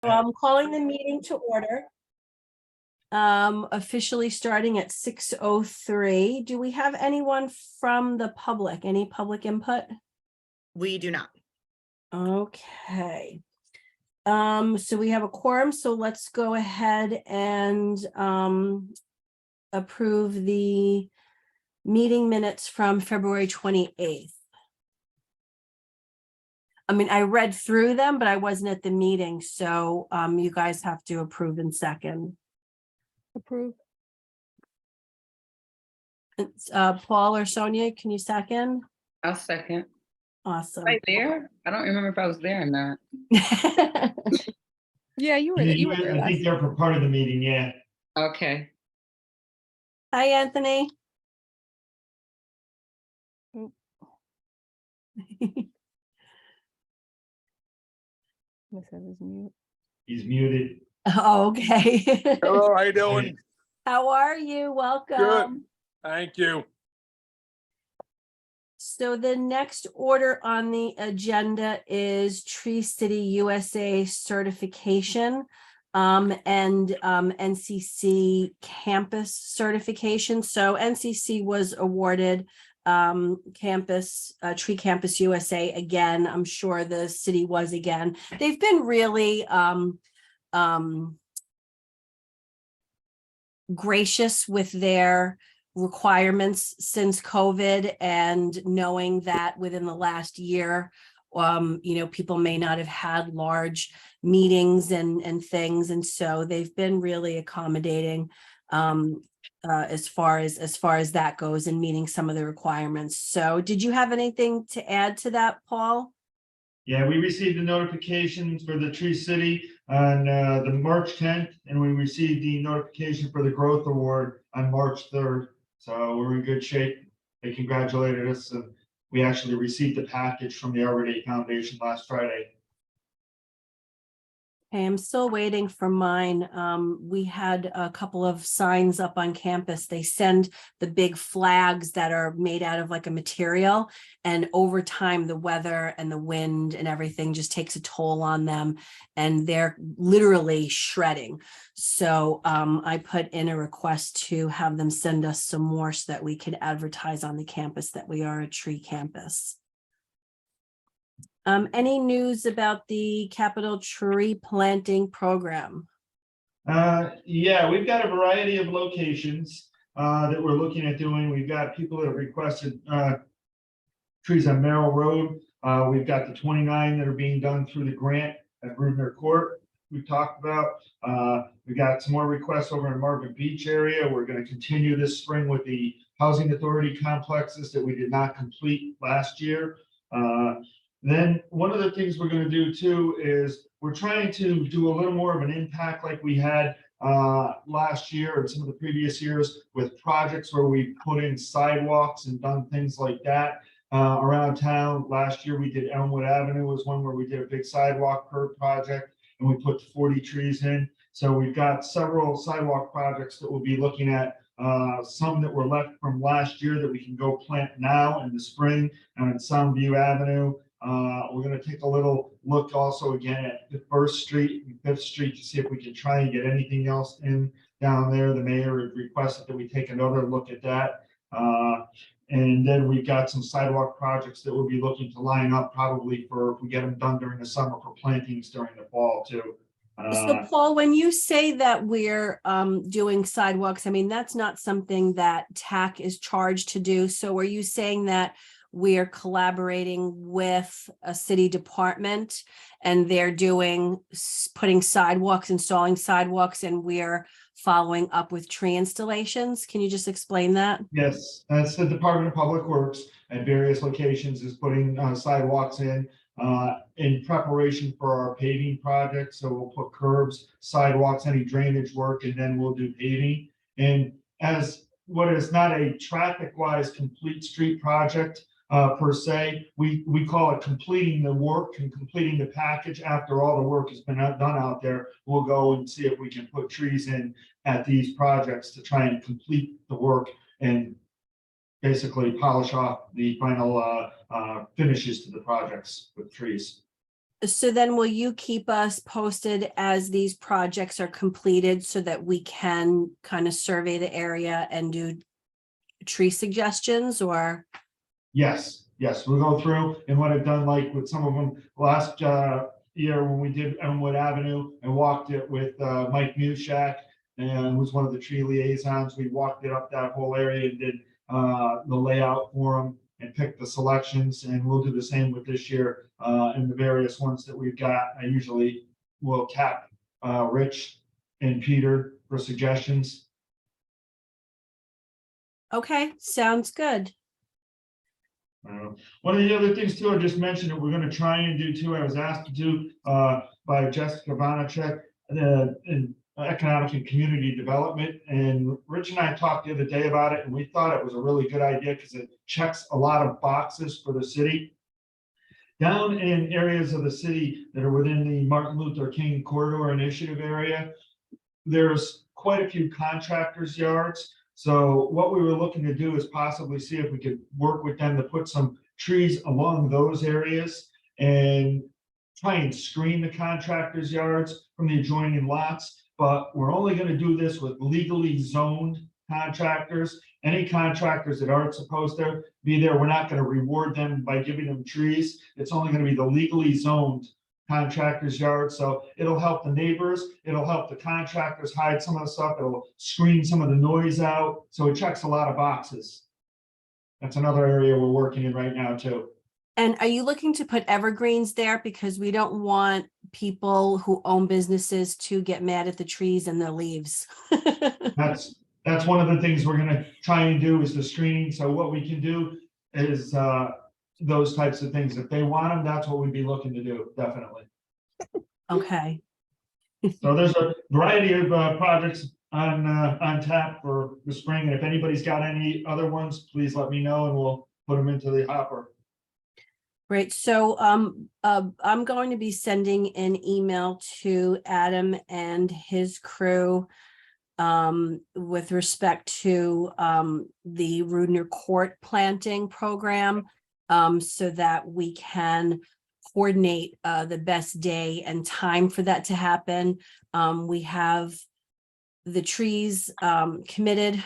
So I'm calling the meeting to order. Officially starting at 6:03. Do we have anyone from the public? Any public input? We do not. Okay. So we have a quorum, so let's go ahead and approve the meeting minutes from February 28th. I mean, I read through them, but I wasn't at the meeting, so you guys have to approve in second. Approve. It's Paul or Sonia, can you second? I'll second. Awesome. Right there? I don't remember if I was there or not. Yeah, you were. You were there I last. think they're for part of the meeting, yeah. Okay. Hi, Anthony. Oh. Must have his mute. He's muted. Oh, okay. Hello, how you doing? How are you? Welcome. Thank you. So the next order on the agenda is Tree City USA certification and NCC campus certification. So NCC was awarded Tree Campus USA again. I'm sure the city was again. They've been really gracious with their requirements since COVID, and knowing that within the last year, people may not have had large meetings and things. And so they've been really accommodating as far as that goes and meeting some of the requirements. So did you have anything to add to that, Paul? Yeah, we received the notifications for the Tree City on the March 10th, and we received the notification for the Growth Award on March 3rd. So we're in good shape. They congratulated us, and we actually received the package from the Arbor Day Foundation last Friday. Hey, I'm still waiting for mine. We had a couple of signs up on campus. They send the big flags that are made out of like a material, and over time, the weather and the wind and everything just takes a toll on them, and they're literally shredding. So I put in a request to have them send us some more so that we could advertise on the campus that we are a tree campus. Any news about the capital tree planting program? Yeah, we've got a variety of locations that we're looking at doing. We've got people that have requested trees on Merrill Road. We've got the 29 that are being done through the grant at Brudner Court. We've talked about. We got some more requests over in Marvin Beach area. We're going to continue this spring with the housing authority complexes that we did not complete last year. Then one of the things we're going to do too is we're trying to do a little more of an impact like we had last year and some of the previous years with projects where we put in sidewalks and done things like that around town. Last year we did Elmwood Avenue was one where we did a big sidewalk curb project, and we put 40 trees in. So we've got several sidewalk projects that we'll be looking at. Some that were left from last year that we can go plant now in the spring on Soundview Avenue. We're going to take a little look also again at the First Street and Fifth Street to see if we can try and get anything else in down there. The mayor had requested that we take another look at that. And then we've got some sidewalk projects that we'll be looking to line up probably for, if we get them done during the summer, for plantings during the fall too. So Paul, when you say that we're doing sidewalks, I mean, that's not something that TAC is charged to do. So are you saying that we're collaborating with a city department and they're putting sidewalks, installing sidewalks, and we're following up with tree installations? Can you just explain that? Yes, that's the Department of Public Works at various locations is putting sidewalks in preparation for our paving project. So we'll put curbs, sidewalks, any drainage work, and then we'll do paving. And as what is not a traffic-wise complete street project per se, we call it completing the work and completing the package. After all the work has been done out there, we'll go and see if we can put trees in at these projects to try and complete the work and basically polish off the final finishes to the projects with trees. So then will you keep us posted as these projects are completed so that we can kind of survey the area and do tree suggestions or? Yes, we'll go through, and what I've done, like with some of them, last year when we did Elmwood Avenue, I walked it with Mike Mushak, and was one of the tree liaisons. We walked it up that whole area and did the layout for them and picked the selections, and we'll do the same with this year and the various ones that we've got. I usually will tap Rich and Peter for suggestions. Okay, sounds good. One of the other things too, I just mentioned that we're gonna try and do too, I was asked to do by Jessica Vanacek, in economic and community development. And Rich and I talked the other day about it, and we thought it was a really good idea because it checks a lot of boxes for the city. Down in areas of the city that are within the Martin Luther King Corridor Initiative area, there's quite a few contractors' yards. So what we were looking to do is possibly see if we could work with them to put some trees along those areas and try and screen the contractors' yards from the adjoining lots. But we're only going to do this with legally zoned contractors. Any contractors that aren't supposed to be there, we're not going to reward them by giving them trees. It's only going to be the legally zoned contractors' yards. So it'll help the neighbors, it'll help the contractors hide some of the stuff, it'll screen some of the noise out. So it checks a lot of boxes. That's another area we're working in right now too. And are you looking to put evergreens there? Because we don't want people who own businesses to get mad at the trees and their leaves. That's one of the things we're gonna try and do is the screening. So what we can do is those types of things. If they want them, that's what we'd be looking to do, definitely. Okay, So there's a variety of projects on tap for the spring. And if anybody's got any other ones, please let me know and we'll put them into the hopper. great. So I'm going to be sending an email to Adam and his crew with respect to the Rudner Court planting program, so that we can coordinate the best day and time for that to happen. We have the trees committed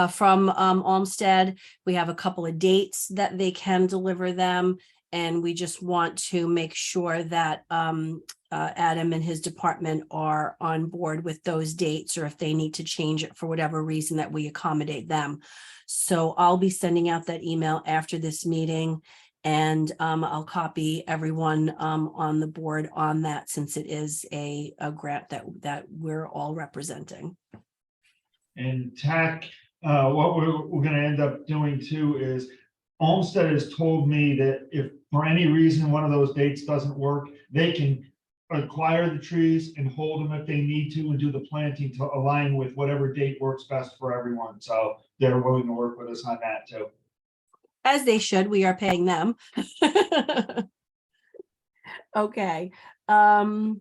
from Olmsted. We have a couple of dates that they can deliver them. And we just want to make sure that Adam and his department are on board with those dates, or if they need to change it for whatever reason, that we accommodate them. So I'll be sending out that email after this meeting, and I'll copy everyone on the board on that, since it is a grant that we're all representing. And TAC, what we're gonna end up doing too is Olmsted has told me that if for any reason one of those dates doesn't work, they can acquire the trees and hold them if they need to and do the planting to align with whatever date works best for everyone. So they're willing to work with us on that too. As they should, we are paying them. Okay. Earth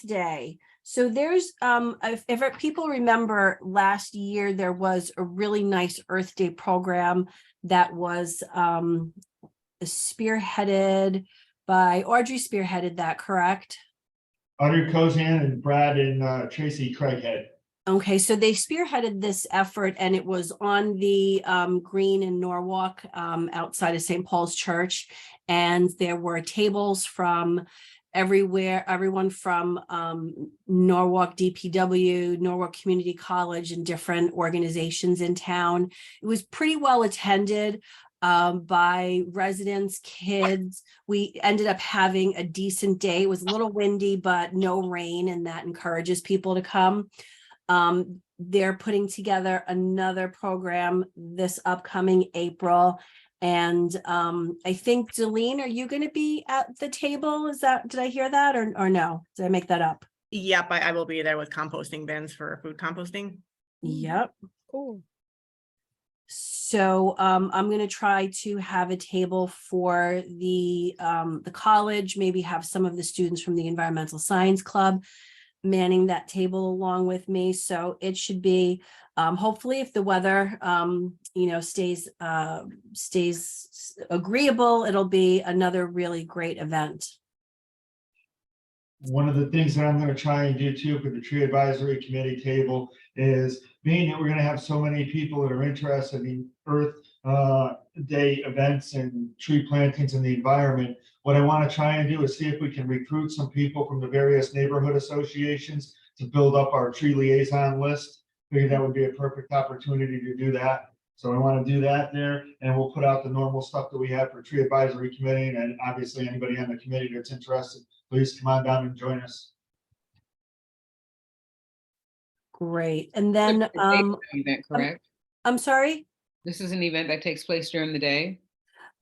Day. So there's, if people remember last year, there was a really nice Earth Day program that was spearheaded by Audrey spearheaded that, correct? Audrey Kozan and Brad and Tracy Craighead. Okay, so they spearheaded this effort, and it was on the green in Norwalk outside of St. Paul's Church. And there were tables from everywhere, everyone from Norwalk DPW, Norwalk Community College, and different organizations in town. It was pretty well attended by residents, kids. We ended up having a decent day. It was a little windy, but no rain, and that encourages people to come. They're putting together another program this upcoming April. And I think, Delene, are you going to be at the table? Did I hear that or no? Did I make that up? Yep, I will be there with composting bins for food composting. Yep. Cool. So I'm going to try to have a table for the college, maybe have some of the students from the Environmental Science Club, manning that table along with me. So it should be, hopefully if the weather, stays agreeable, it'll be another really great event. One of the things that I'm gonna try and do too for the tree advisory committee table is being that we're gonna have so many people that are interested in Earth Day events and tree plantings in the environment. What I want to try and do is see if we can recruit some people from the various neighborhood associations to build up our tree liaison list. Figure that would be a perfect opportunity to do that. So I want to do that there, and we'll put out the normal stuff that we have for tree advisory committee, and obviously anybody on the committee that's interested, please come on down and join us. Great. And then, Event, correct? I'm sorry? This is an event that takes place during the day?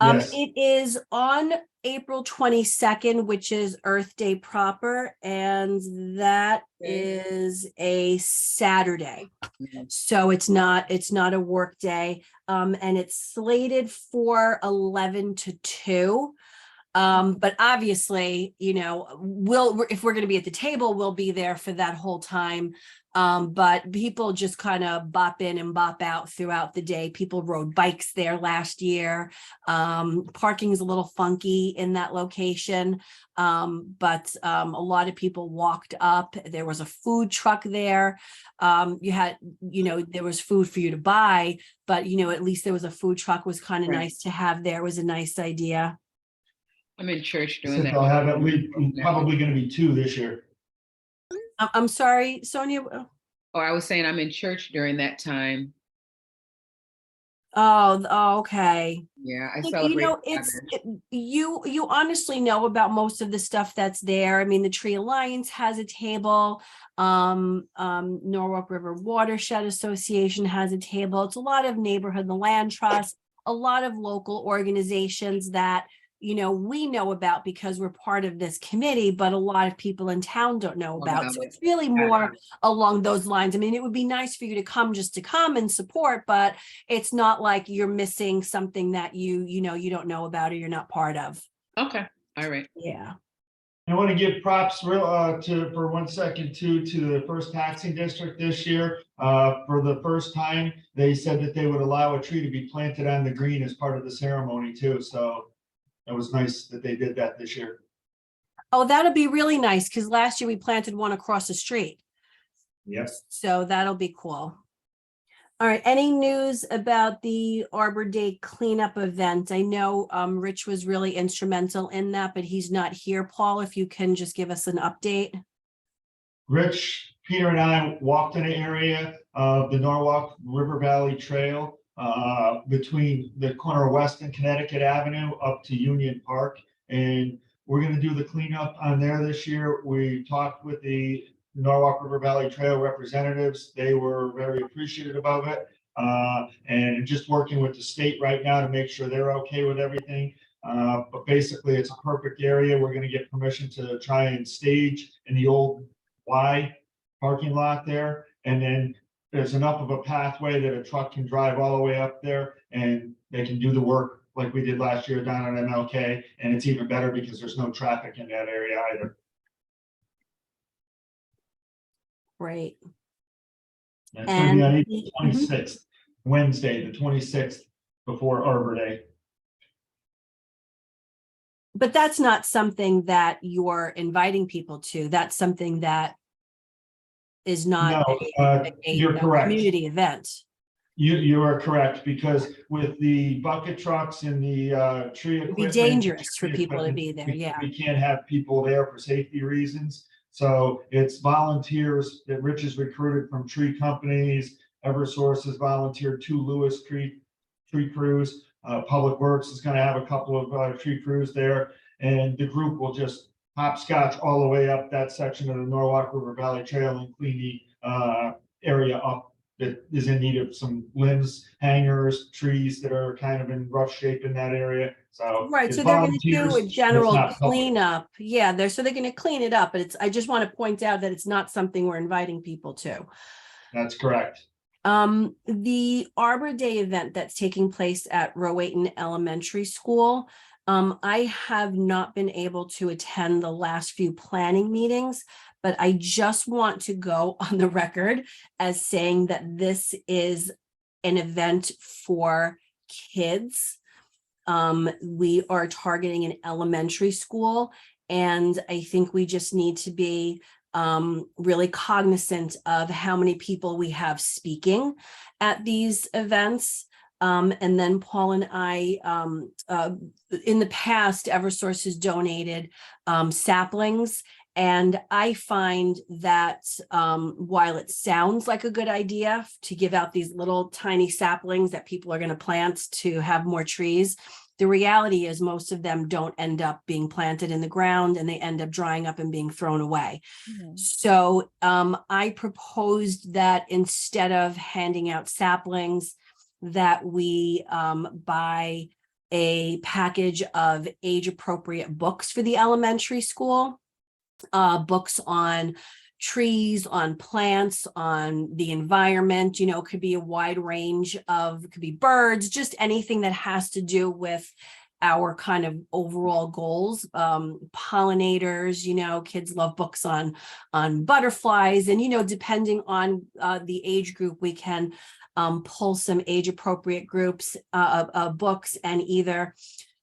Yes. It is on April 22nd, which is Earth Day proper, and that Okay. is a Saturday. Mhm. So it's not a work day, and it's slated for 11 to 2. But obviously, if we're going to be at the table, we'll be there for that whole time. But people just kind of bop in and bop out throughout the day. People rode bikes there last year. Parking is a little funky in that location. But a lot of people walked up. There was a food truck there. There was food for you to buy, but at least there was a food truck. Was kind of Right. nice to have there. It was a nice idea. I'm in church doing Since that. I'll have at least, probably gonna be 2 this year. I'm sorry, Sonia. Oh, I was saying I'm in church during that time. Oh, okay. Yeah, I Look, celebrate. you honestly know about most of the stuff that's there. I mean, the Tree Alliance has a table. Norwalk River Watershed Association has a table. It's a lot of neighborhood, the Land Trust, a lot of local organizations that we know about because we're part of this committee, but a lot of people in town don't know about. So it's really more along those lines. I mean, it would be nice for you to come just to come and support, but it's not like you're missing something that you don't know about or you're not part of. Okay, all right. Yeah. I want to give props for 1 second to the first taxing district this year. For the first time, they said that they would allow a tree to be planted on the green as part of the ceremony too. So it was nice that they did that this year. Oh, that'll be really nice because last year we planted one across the street. Yes. So that'll be cool. All right. Any news about the Arbor Day cleanup event? I know Rich was really instrumental in that, but he's not here. Paul, if you can just give us an update. Rich, Peter and I walked in an area of the Norwalk River Valley Trail between the corner of West and Connecticut Avenue up to Union Park. And we're going to do the cleanup on there this year. We talked with the Norwalk River Valley Trail representatives. They were very appreciative of it. And just working with the state right now to make sure they're okay with everything. But basically, it's a perfect area. We're going to get permission to try and stage in the old Y parking lot there. And then there's enough of a pathway that a truck can drive all the way up there and they can do the work like we did last year down on MLK. And it's even better because there's no traffic in that area either. Great. And it's gonna be on April Mhm. 26th, Wednesday, the 26th, before Arbor Day. But that's not something that you're inviting people to. That's something that is not No, you're a correct. community event. You are correct, because with the bucket trucks and the tree It'd be equipment. dangerous for tree people to equipment, be there, we- yeah. We can't have people there for safety reasons. So it's volunteers that Rich has recruited from tree companies. Eversource has volunteered 2 Lewis tree crews. Public Works is gonna have a couple of tree crews there. And the group will just hopscotch all the way up that section of the Norwalk River Valley Trail and clean the area up that is in need of some limbs, hangers, trees that are kind of in rough shape in that area. So. Right, it's so they're gonna do volunteers, a it's general not public. cleanup. Yeah, they're gonna clean it up, but I just want to point out that it's not something we're inviting people to. That's correct. The Arbor Day event that's taking place at Rowayton Elementary School. I have not been able to attend the last few planning meetings, but I just want to go on the record as saying that this is an event for kids. We are targeting an elementary school, and I think we just need to be really cognizant of how many people we have speaking at these events. And then Paul and I, in the past, Eversource has donated saplings. And I find that while it sounds like a good idea to give out these little tiny saplings that people are going to plant to have more trees, the reality is most of them don't end up being planted in the ground, and they end up drying up and being thrown away. So I proposed that instead of handing out saplings, that we buy a package of age-appropriate books for the elementary school. Books on trees, on plants, on the environment, you know, could be a wide range of, could be birds, just anything that has to do with our kind of overall goals. Pollinators, you know, kids love books on butterflies, and, you know, depending on the age group, we can pull some age appropriate groups, books, and either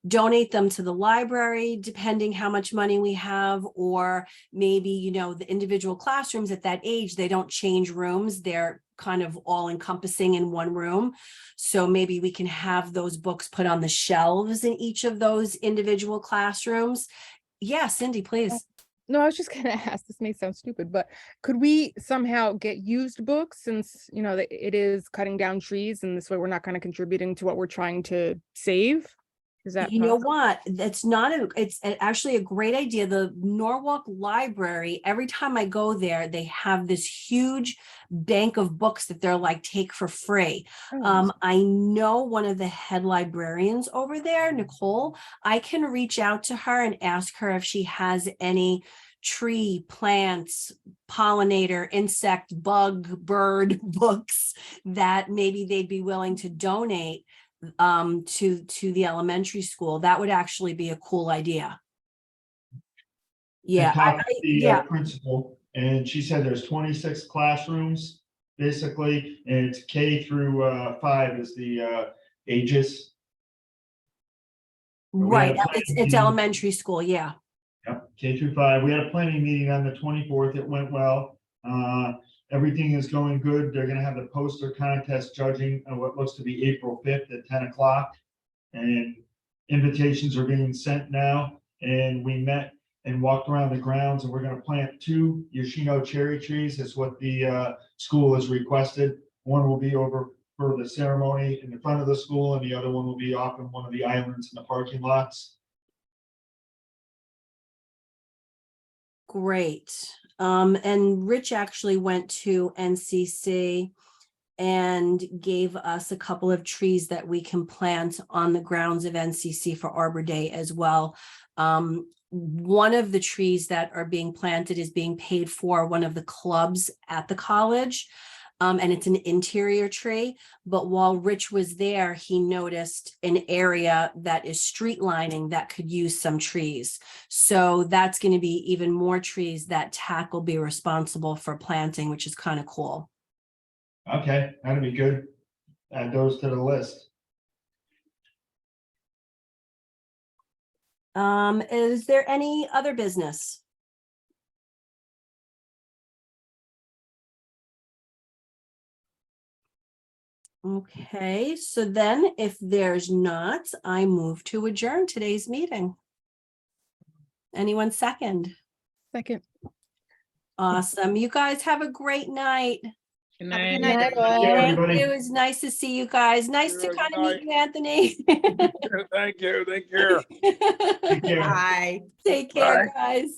donate them to the library, depending how much money we have, or maybe, you know, the individual classrooms at that age, they don't change rooms. They're kind of all encompassing in one room. So maybe we can have those books put on the shelves in each of those individual classrooms. Yeah, Cindy, please. No, I was just gonna ask, this may sound stupid, but could we somehow get used books, since, you know, that it is cutting down trees, and this way we're not kind of contributing to what we're trying to save? Is that You know possible? what? That's not it's actually a great idea. The Norwalk Library, every time I go there, they have this huge bank of books that they're like, take for free. Oh, I know one of the head librarians over there, Nicole. I can reach out to her and ask her if she has any tree, plants, pollinator, insect, bug, bird books that maybe they'd be willing to donate to the elementary school. That would actually be a cool idea. I Yeah, talked to the yeah, principal, and she said there's 26 classrooms, basically, and it's K through 5 is the ages. we right. have It's planning. elementary school. Yeah. Yep, K through 5. We had a planning meeting on the 24th. It went well. Everything is going good. They're gonna have the poster contest judging on what looks to be April 5th at 10 o'clock. And invitations are being sent now. And we met and walked around the grounds, and we're gonna plant 2 Yoshino cherry trees. Is what the school has requested. One will be over for the ceremony in the front of the school, and the other one will be off in one of the islands in the parking lots. Great. And Rich actually went to NCC and gave us a couple of trees that we can plant on the grounds of NCC for Arbor Day as well. One of the trees that are being planted is being paid for one of the clubs at the college. And it's an interior tree, but while Rich was there, he noticed an area that is street lining that could use some trees. So that's going to be even more trees that TAC will be responsible for planting, which is kind of cool. Okay, that'd be good. Add those to the list. Is there any other business? Okay, so then if there's not, I move to adjourn today's meeting. Anyone second? second. Awesome. You guys have a great night. Good Have a night. good night, Night, everybody. all. Yeah, Thank everybody. you. It was nice to see you guys. Nice to Good kind of meet night. you, Anthony. Thank you. Take care. Take care. Bye. Take care, Bye. guys.